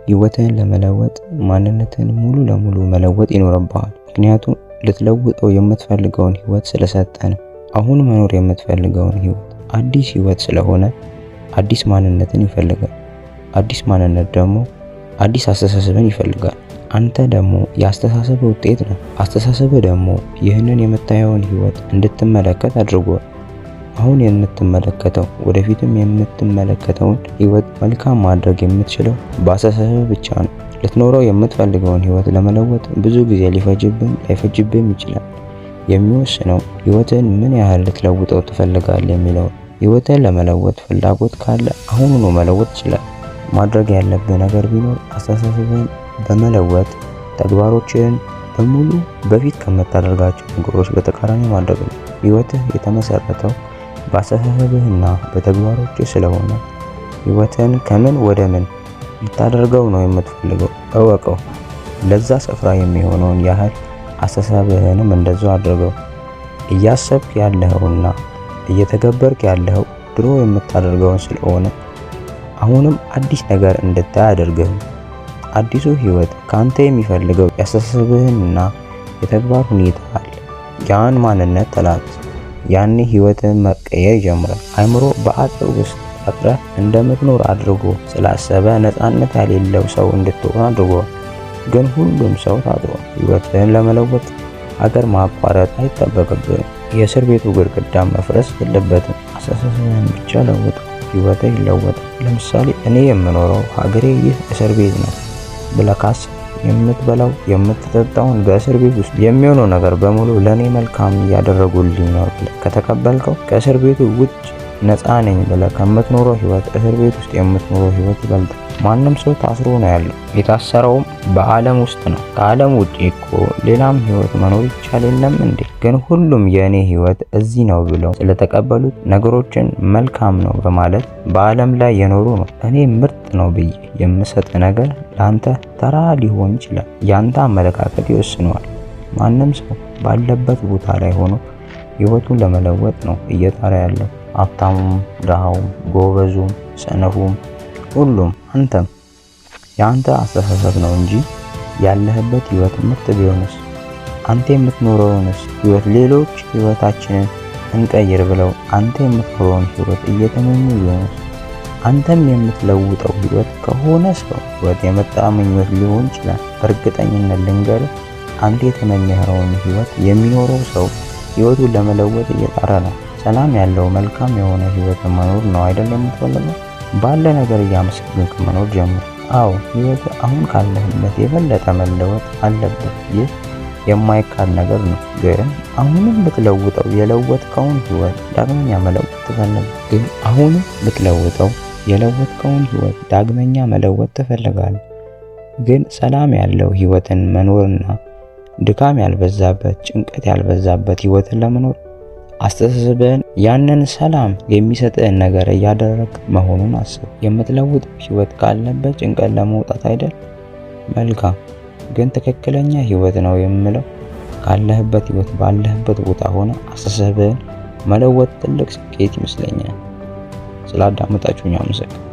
ህይወትህን ለመለወጥ ማንነትህን ሙሉ ለሙሉ መለወጥ ይኖርብሃል። ምክንያቱም ልትለውጠው የምትፈልገውን ህይወት ስለሰጠን፣ አሁን መኖር የምትፈልገውን ህይወት አዲስ ህይወት ስለሆነ አዲስ ማንነትን ይፈልጋል። አዲስ ማንነት ደግሞ አዲስ አስተሳሰብን ይፈልጋል። አንተ ደግሞ የአስተሳሰብ ውጤት ነህ። አስተሳሰብ ደግሞ ይህንን የምታየውን ህይወት እንድትመለከት አድርጓል። አሁን የምትመለከተው ወደፊትም የምትመለከተውን ህይወት መልካም ማድረግ የምትችለው በአስተሳሰብ ብቻ ነው። ልትኖረው የምትፈልገውን ህይወት ለመለወጥ ብዙ ጊዜ ላይፈጅብህም ይችላል። የሚወስነው ህይወትን ምን ያህል ልትለውጠው ትፈልጋለህ የሚለው። ህይወትን ለመለወጥ ፍላጎት ካለ አሁኑኑ መለወጥ ይችላል። ማድረግ ያለብህ ነገር ቢኖር አስተሳሰብህን በመለወጥ ተግባሮችህን በሙሉ በፊት ከምታደርጋቸው ነገሮች በተቃራኒ ማድረግ ነው። ህይወትህ የተመሰረተው በአስተሳሰብህና በተግባሮችህ ስለሆነ ህይወትን ከምን ወደ ምን ልታደርገው ነው የምትፈልገው እወቀው። ለዛ ስፍራ የሚሆነውን ያህል አስተሳሰብህንም እንደዛው አድርገው። እያሰብክ ያለኸውና እየተገበርክ ያለኸው ድሮ የምታደርገውን ስለሆነ አሁንም አዲስ ነገር እንድታይ አድርገህ። አዲሱ ህይወት ካንተ የሚፈልገው የአስተሳሰብህንና የተግባር ሁኔታ አለ። ያን ማንነት ተላበስ። ያኔ ህይወትን መቀየር ይጀምራል። አእምሮ በአጥር ውስጥ አጥረህ እንደምትኖር አድርጎ ስላሰበ ነፃነት የሌለው ሰው እንድትሆን አድርጓል። ግን ሁሉም ሰው ታጥሯል። ህይወትን ለመለወጥ ሀገር ማቋረጥ አይጠበቅብህም። የእስር ቤቱ ግድግዳ መፍረስ የለበትም። አስተሳሰብህን ብቻ ለውጥ፣ ህይወትህ ይለወጣል። ለምሳሌ እኔ የምኖረው ሀገሬ ይህ እስር ቤት ነው ብለህ ካሰብክ የምትበላው የምትጠጣውን በእስር ቤት ውስጥ የሚሆነው ነገር በሙሉ ለኔ መልካም እያደረጉልኝ ነው ብለህ ከተቀበልከው ከእስር ቤቱ ውጭ ነፃ ነኝ ብለህ ከምትኖረው ህይወት እስር ቤት ውስጥ የምትኖረው ህይወት ይበልጣል። ማንም ሰው ታስሮ ነው ያለው። የታሰረውም በዓለም ውስጥ ነው። ከዓለም ውጪ እኮ ሌላም ህይወት መኖር ይቻል የለም እንዴ? ግን ሁሉም የእኔ ህይወት እዚህ ነው ብለው ስለተቀበሉት ነገሮችን መልካም ነው በማለት በዓለም ላይ የኖሩ ነው። እኔ ምርጥ ነው ብዬ የምሰጥ ነገር ለአንተ ተራ ሊሆን ይችላል። ያንተ አመለካከት ይወስነዋል። ማንም ሰው ባለበት ቦታ ላይ ሆኖ ህይወቱን ለመለወጥ ነው እየጣረ ያለው። ሀብታሙም፣ ድሃውም፣ ጎበዙም፣ ሰነፉም ሁሉም አንተም። የአንተ አስተሳሰብ ነው እንጂ ያለህበት ህይወት ምርጥ ቢሆንስ? አንተ የምትኖረውንስ ህይወት ሌሎች ህይወታችንን እንቀይር ብለው አንተ የምትኖረውን ህይወት እየተመኙ ቢሆንስ? አንተም የምትለውጠው ህይወት ከሆነ ሰው ህይወት የመጣ ምኞት ሊሆን ይችላል። በእርግጠኝነት ልንገርህ፣ አንተ የተመኘኸውን ህይወት የሚኖረው ሰው ህይወቱን ለመለወጥ እየጣረ ነው። ሰላም ያለው መልካም የሆነ ህይወት መኖር ነው አይደል የምትፈልገው? ባለ ነገር እያመሰገንክ መኖር ጀምር። አዎ ህይወት አሁን ካለህበት የበለጠ መለወጥ አለበት። ይህ የማይካድ ነገር ነው። ግን አሁንም ብትለውጠው የለወጥከውን ህይወት ዳግመኛ መለወጥ ትፈልጋለህ። ግን ሰላም ያለው ህይወትን መኖርና ድካም ያልበዛበት ጭንቀት ያልበዛበት ህይወትን ለመኖር አስተሳሰብህን ያንን ሰላም የሚሰጥህን ነገር እያደረግ መሆኑን አስብ። የምትለውጥ ህይወት ካለበት ጭንቀት ለመውጣት አይደል? መልካም። ግን ትክክለኛ ህይወት ነው የምለው ካለህበት ህይወት ባለህበት ቦታ ሆነ አስተሳሰብህን መለወጥ ትልቅ ስኬት ይመስለኛል። ስላዳመጣችሁኝ አመሰግናለሁ።